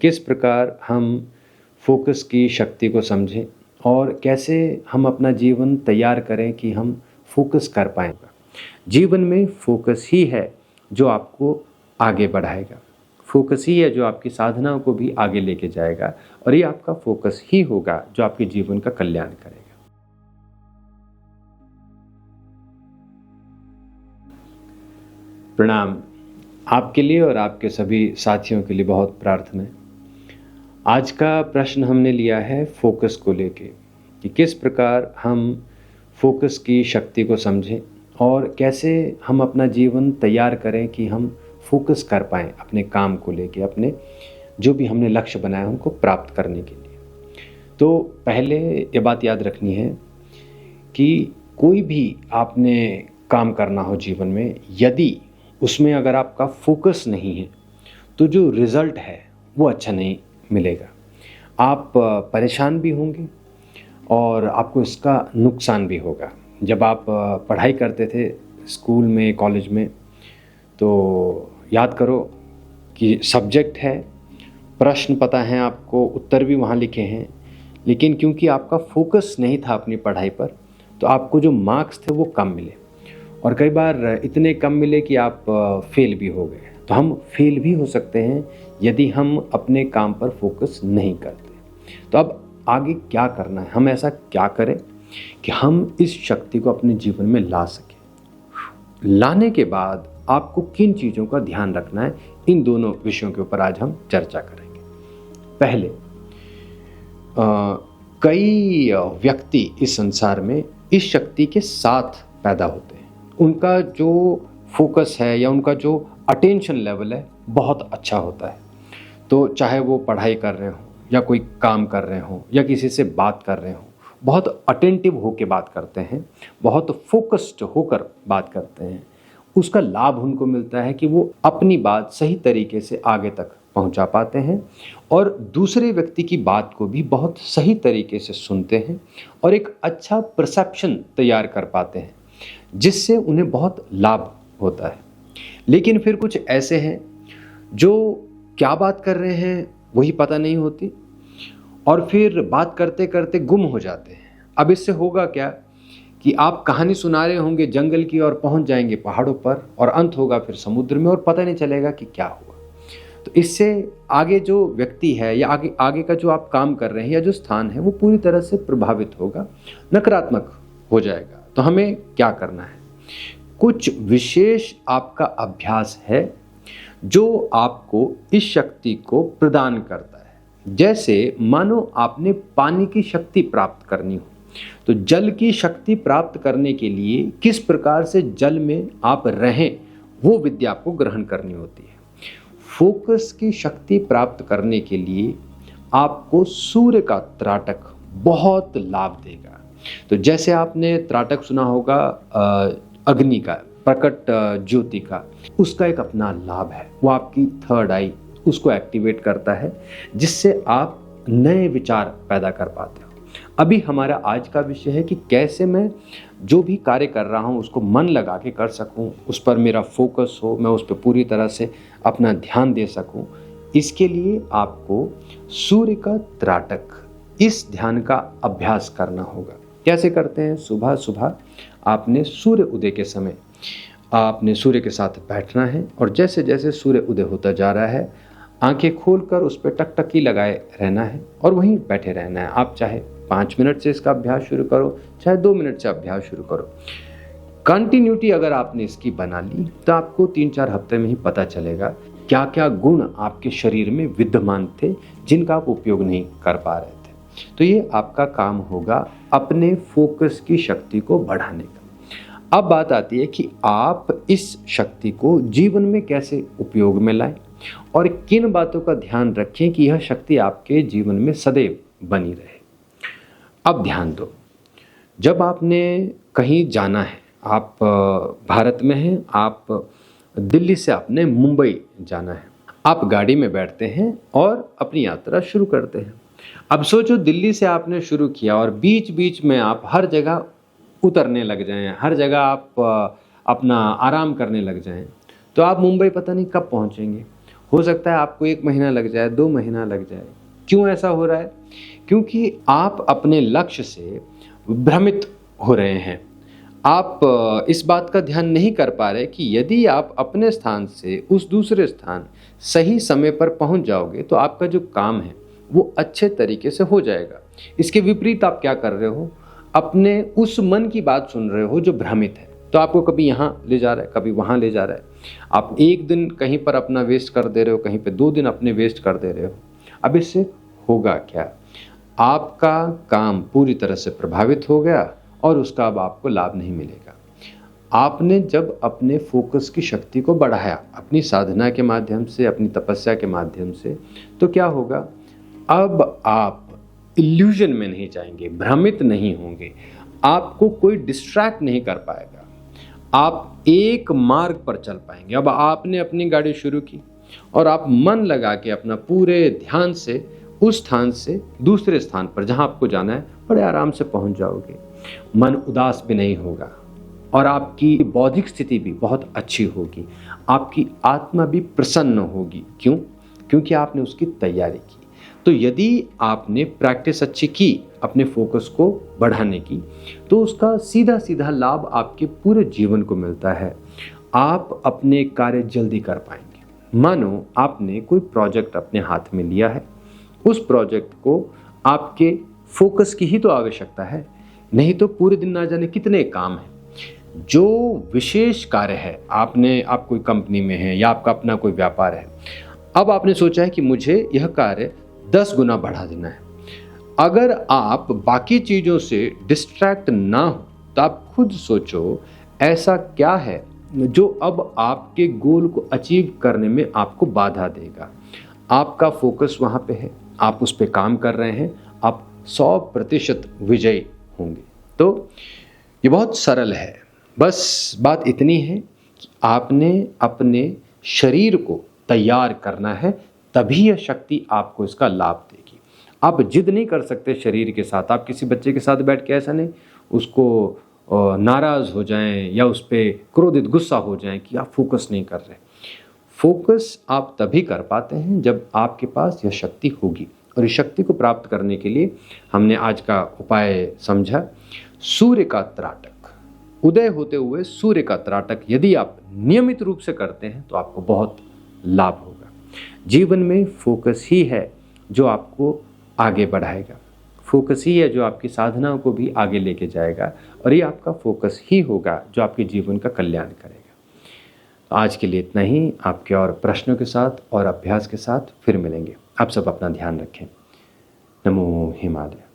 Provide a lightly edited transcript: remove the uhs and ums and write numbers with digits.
किस प्रकार हम फोकस की शक्ति को समझें और कैसे हम अपना जीवन तैयार करें कि हम फोकस कर पाएँ। जीवन में फोकस ही है जो आपको आगे बढ़ाएगा, फोकस ही है जो आपकी साधनाओं को भी आगे लेके जाएगा और ये आपका फोकस ही होगा जो आपके जीवन का कल्याण करेगा। प्रणाम। आपके लिए और आपके सभी साथियों के लिए बहुत प्रार्थना है। आज का प्रश्न हमने लिया है फोकस को लेके कि किस प्रकार हम फोकस की शक्ति को समझें और कैसे हम अपना जीवन तैयार करें कि हम फोकस कर पाएँ अपने काम को लेके, अपने जो भी हमने लक्ष्य बनाए उनको प्राप्त करने के लिए। तो पहले ये बात याद रखनी है कि कोई भी आपने काम करना हो जीवन में, यदि उसमें अगर आपका फोकस नहीं है तो जो रिज़ल्ट है वो अच्छा नहीं मिलेगा। आप परेशान भी होंगे और आपको इसका नुकसान भी होगा। जब आप पढ़ाई करते थे स्कूल में, कॉलेज में, तो याद करो कि सब्जेक्ट है, प्रश्न पता है आपको, उत्तर भी वहाँ लिखे हैं, लेकिन क्योंकि आपका फोकस नहीं था अपनी पढ़ाई पर तो आपको जो मार्क्स थे वो कम मिले और कई बार इतने कम मिले कि आप फेल भी हो गए। तो हम फेल भी हो सकते हैं यदि हम अपने काम पर फोकस नहीं करते। तो अब आगे क्या करना है, हम ऐसा क्या करें कि हम इस शक्ति को अपने जीवन में ला सकें। लाने के बाद आपको किन चीज़ों का ध्यान रखना है, इन दोनों विषयों के ऊपर आज हम चर्चा करेंगे। पहले कई व्यक्ति इस संसार में इस शक्ति के साथ पैदा होते हैं। उनका जो फोकस है या उनका जो अटेंशन लेवल है बहुत अच्छा होता है। तो चाहे वो पढ़ाई कर रहे हो या कोई काम कर रहे हो या किसी से बात कर रहे हो, बहुत अटेंटिव होकर बात करते हैं, बहुत फोकस्ड होकर बात करते हैं। उसका लाभ उनको मिलता है कि वो अपनी बात सही तरीके से आगे तक पहुंचा पाते हैं और दूसरे व्यक्ति की बात को भी बहुत सही तरीके से सुनते हैं और एक अच्छा परसेप्शन तैयार कर पाते हैं, जिससे उन्हें बहुत लाभ होता है। लेकिन फिर कुछ ऐसे हैं जो क्या बात कर रहे हैं वही पता नहीं होती और फिर बात करते करते गुम हो जाते हैं। अब इससे होगा क्या कि आप कहानी सुना रहे होंगे जंगल की और पहुंच जाएंगे पहाड़ों पर और अंत होगा फिर समुद्र में और पता नहीं चलेगा कि क्या हुआ। तो इससे आगे जो व्यक्ति है या आगे का जो आप काम कर रहे हैं या जो स्थान है वो पूरी तरह से प्रभावित होगा, नकारात्मक हो जाएगा। तो हमें क्या करना है? कुछ विशेष आपका अभ्यास है जो आपको इस शक्ति को प्रदान करता है। जैसे मानो आपने पानी की शक्ति प्राप्त करनी हो, तो जल की शक्ति प्राप्त करने के लिए किस प्रकार से जल में आप रहें वो विद्या आपको ग्रहण करनी होती है। फोकस की शक्ति प्राप्त करने के लिए आपको सूर्य का त्राटक बहुत लाभ देगा। तो जैसे आपने त्राटक सुना होगा अग्नि का, प्रकट ज्योति का, उसका एक अपना लाभ है। वो आपकी थर्ड आई उसको एक्टिवेट करता है, जिससे आप नए विचार पैदा कर पाते हो। अभी हमारा आज का विषय है कि कैसे मैं जो भी कार्य कर रहा हूँ उसको मन लगा के कर सकूँ, उस पर मेरा फोकस हो, मैं उस पर पूरी तरह से अपना ध्यान दे सकूँ। इसके लिए आपको सूर्य का त्राटक, इस ध्यान का अभ्यास करना होगा। कैसे करते हैं? सुबह सुबह आपने सूर्य उदय के समय आपने सूर्य के साथ बैठना है और जैसे जैसे सूर्य उदय होता जा रहा है आंखें खोलकर उस पर टकटकी लगाए रहना है और वहीं बैठे रहना है। आप चाहे 5 मिनट से इसका अभ्यास शुरू करो, चाहे 2 मिनट से अभ्यास शुरू करो। कंटिन्यूटी अगर आपने इसकी बना ली तो आपको 3-4 हफ्ते में ही पता चलेगा क्या क्या गुण आपके शरीर में विद्यमान थे जिनका आप उपयोग नहीं कर पा रहे थे। तो ये आपका काम होगा अपने फोकस की शक्ति को बढ़ाने का। अब बात आती है कि आप इस शक्ति को जीवन में कैसे उपयोग में लाएं और किन बातों का ध्यान रखें कि यह शक्ति आपके जीवन में सदैव बनी रहे। अब ध्यान दो, जब आपने कहीं जाना है, आप भारत में हैं, आप दिल्ली से आपने मुंबई जाना है, आप गाड़ी में बैठते हैं और अपनी यात्रा शुरू करते हैं। अब सोचो दिल्ली से आपने शुरू किया और बीच बीच में आप हर जगह उतरने लग जाएं, हर जगह आप अपना आराम करने लग जाएं, तो आप मुंबई पता नहीं कब पहुंचेंगे। हो सकता है आपको 1 महीना लग जाए, 2 महीना लग जाए। क्यों ऐसा हो रहा है? क्योंकि आप अपने लक्ष्य से भ्रमित हो रहे हैं। आप इस बात का ध्यान नहीं कर पा रहे कि यदि आप अपने स्थान से उस दूसरे स्थान सही समय पर पहुंच जाओगे तो आपका जो काम है वो अच्छे तरीके से हो जाएगा। इसके विपरीत आप क्या कर रहे हो? अपने उस मन की बात सुन रहे हो जो भ्रमित है। तो आपको कभी यहाँ ले जा रहा है, कभी वहाँ ले जा रहा है। आप 1 दिन कहीं पर अपना वेस्ट कर दे रहे हो, कहीं पे 2 दिन अपने वेस्ट कर दे रहे हो। अब इससे होगा क्या? आपका काम पूरी तरह से प्रभावित हो गया और उसका अब आपको लाभ नहीं मिलेगा। आपने जब अपने फोकस की शक्ति को बढ़ाया अपनी साधना के माध्यम से, अपनी तपस्या के माध्यम से, तो क्या होगा? अब आप इल्यूजन में नहीं जाएंगे, भ्रमित नहीं होंगे, आपको कोई डिस्ट्रैक्ट नहीं कर पाएगा। आप एक मार्ग पर चल पाएंगे। अब आपने अपनी गाड़ी शुरू की और आप मन लगा के अपना पूरे ध्यान से उस स्थान से दूसरे स्थान पर जहां आपको जाना है बड़े आराम से पहुंच जाओगे। मन उदास भी नहीं होगा और आपकी बौद्धिक स्थिति भी बहुत अच्छी होगी। आपकी आत्मा भी प्रसन्न होगी। क्यों? क्योंकि आपने उसकी तैयारी की। तो यदि आपने प्रैक्टिस अच्छी की अपने फोकस को बढ़ाने की, तो उसका सीधा सीधा लाभ आपके पूरे जीवन को मिलता है। आप अपने कार्य जल्दी कर पाएंगे। मानो आपने कोई प्रोजेक्ट अपने हाथ में लिया है, उस प्रोजेक्ट को आपके फोकस की ही तो आवश्यकता है, नहीं तो पूरे दिन ना जाने कितने काम हैं। जो विशेष कार्य है, आप कोई कंपनी में हैं या आपका अपना कोई व्यापार है, अब आपने सोचा है कि मुझे यह कार्य 10 गुना बढ़ा देना है। अगर आप बाकी चीज़ों से डिस्ट्रैक्ट ना हो तो आप खुद सोचो ऐसा क्या है जो अब आपके गोल को अचीव करने में आपको बाधा देगा। आपका फोकस वहाँ पे है, आप उस पे काम कर रहे हैं, आप 100% विजयी होंगे। तो ये बहुत सरल है। बस बात इतनी है कि आपने अपने शरीर को तैयार करना है, तभी यह शक्ति आपको इसका लाभ देगी। आप जिद नहीं कर सकते शरीर के साथ। आप किसी बच्चे के साथ बैठ के ऐसा नहीं उसको नाराज़ हो जाएं या उस पर क्रोधित गुस्सा हो जाएं कि आप फोकस नहीं कर रहे। फोकस आप तभी कर पाते हैं जब आपके पास यह शक्ति होगी। और इस शक्ति को प्राप्त करने के लिए हमने आज का उपाय समझा, सूर्य का त्राटक। उदय होते हुए सूर्य का त्राटक यदि आप नियमित रूप से करते हैं तो आपको बहुत लाभ होगा। जीवन में फोकस ही है जो आपको आगे बढ़ाएगा। फोकस ही है जो आपकी साधनाओं को भी आगे लेके जाएगा और ये आपका फोकस ही होगा जो आपके जीवन का कल्याण करेगा। तो आज के लिए इतना ही। आपके और प्रश्नों के साथ और अभ्यास के साथ फिर मिलेंगे। आप सब अपना ध्यान रखें। नमो हिमालय।